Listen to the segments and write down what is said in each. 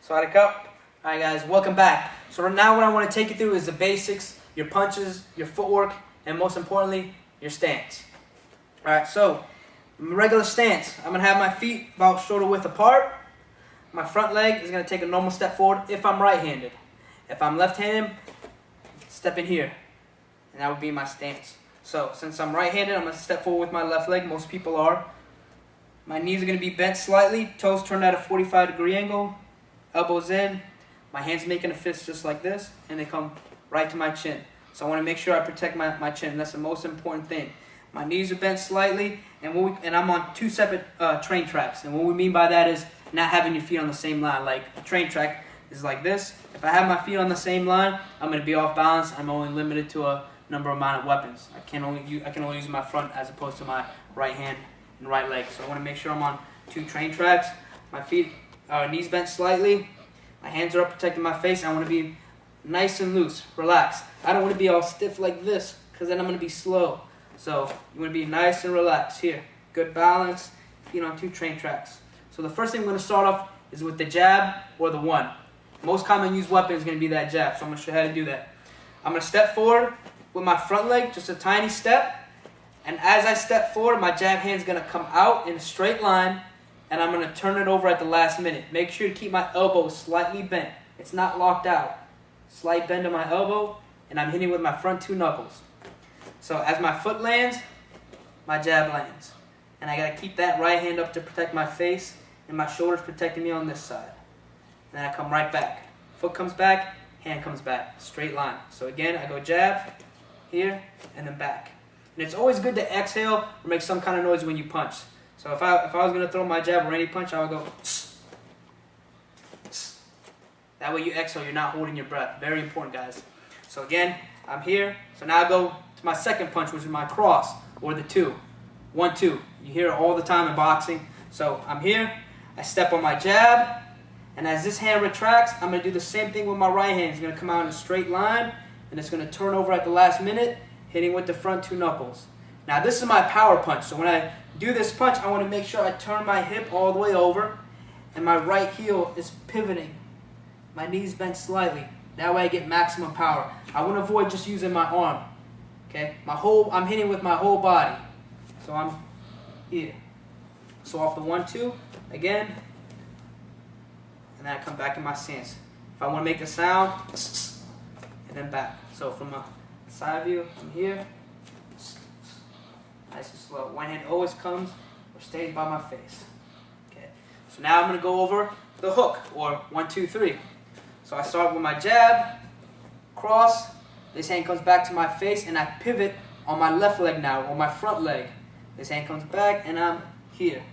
Sawadi Cup. Alright guys, welcome back. So now what I want to take you through is the basics, your punches, your footwork, and most importantly, your stance. Alright, so regular stance. I'm going to have my feet about shoulder width apart. My front leg is going to take a normal step forward if I'm right-handed. If I'm left-handed, step in here. And that would be my stance. So since I'm right-handed, I'm going to step forward with my left leg. Most people are. My knees are going to be bent slightly, toes turned at a 45-degree angle, elbows in. My hands making a fist just like this, and they come right to my chin. So I want to make sure I protect my chin. That's the most important thing. My knees are bent slightly, and I'm on two separate train tracks. And what we mean by that is not having your feet on the same line. Like a train track is like this. If I have my feet on the same line, I'm going to be off balance. I'm only limited to a amount of weapons. I can only use my front as opposed to my right hand and right leg. So I want to make sure I'm on two train tracks. My feet are knees bent slightly. My hands are up protecting my face. I want to be nice and loose, relaxed. I don't want to be all stiff like this because then I'm going to be slow. So you want to be nice and relaxed here. Good balance, feet on two train tracks. So the first thing I'm going to start off is with the jab or the one. Most common used weapon is going to be that jab, so I'm going to show you how to do that. I'm going to step forward with my front leg, just a tiny step. And as I step forward, my jab hand is going to come out in a straight line, and I'm going to turn it over at the last minute. Make sure to keep my elbow slightly bent. It's not locked out. Slight bend of my elbow, and I'm hitting with my front two knuckles. So as my foot lands, my jab lands. And I got to keep that right hand up to protect my face, and my shoulders protecting me on this side. And then I come right back. Foot comes back, hand comes back. Straight line. So again, I go jab, here, and then back. And it's always good to exhale or make some kind of noise when you punch. So if I was going to throw my jab or any punch, I would go tss, tss. That way you exhale, you're not holding your breath. Very important, guys. So again, I'm here. So now I go to my second punch, which is my cross, or the two. 1, 2. You hear it all the time in boxing. So I'm here. I step on my jab. And as this hand retracts, I'm going to do the same thing with my right hand. It's going to come out in a straight line. And it's going to turn over at the last minute, hitting with the front two knuckles. Now this is my power punch. So when I do this punch, I want to make sure I turn my hip all the way over. And my right heel is pivoting. My knees bent slightly. That way I get maximum power. I want to avoid just using my arm. Okay? I'm hitting with my whole body. So I'm here. So off the 1, 2, again. And then I come back in my stance. If I want to make a sound, and then back. So from a side view, I'm here. Nice and slow. One hand always comes or stays by my face. Okay. So now I'm going to go over the hook, or 1, 2, 3. So I start with my jab, cross. This hand comes back to my face, and I pivot on my left leg now, or my front leg. This hand comes back, and I'm here.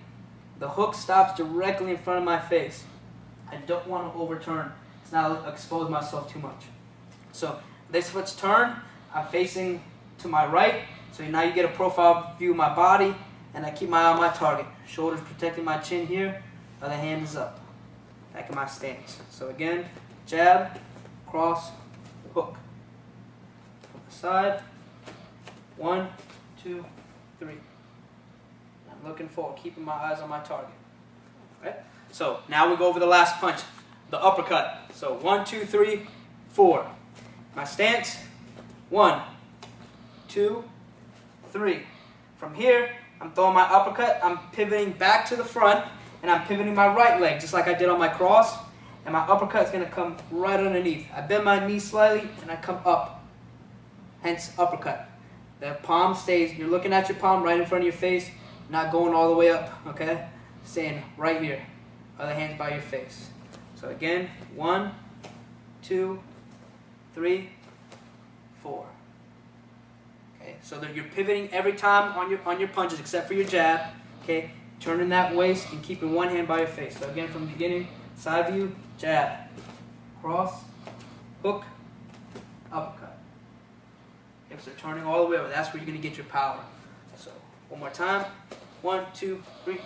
The hook stops directly in front of my face. I don't want to overturn. It's not expose myself too much. So this foot's turned. I'm facing to my right. So now you get a profile view of my body, and I keep my eye on my target. Shoulders protecting my chin here. Other hand is up. Back in my stance. So again, jab, cross, hook. From the side. 1, 2, 3. I'm looking forward, keeping my eyes on my target. Right? So now we go over the last punch, the uppercut. So 1, 2, 3, 4. My stance, 1, 2, 3. From here, I'm throwing my uppercut. I'm pivoting back to the front, and I'm pivoting my right leg, just like I did on my cross. And my uppercut is going to come right underneath. I bend my knee slightly, and I come up. Hence, uppercut. The palm stays, you're looking at your palm right in front of your face, not going all the way up, okay? Staying right here. Other hands by your face. So again, 1, 2, 3, 4. Okay, so that you're pivoting every time on your punches except for your jab. Okay, turning that waist and keeping one hand by your face. So again, from the beginning, side view, jab, cross, hook, uppercut. Okay, so turning all the way over. That's where you're gonna get your power. So one more time, 1, 2, 3.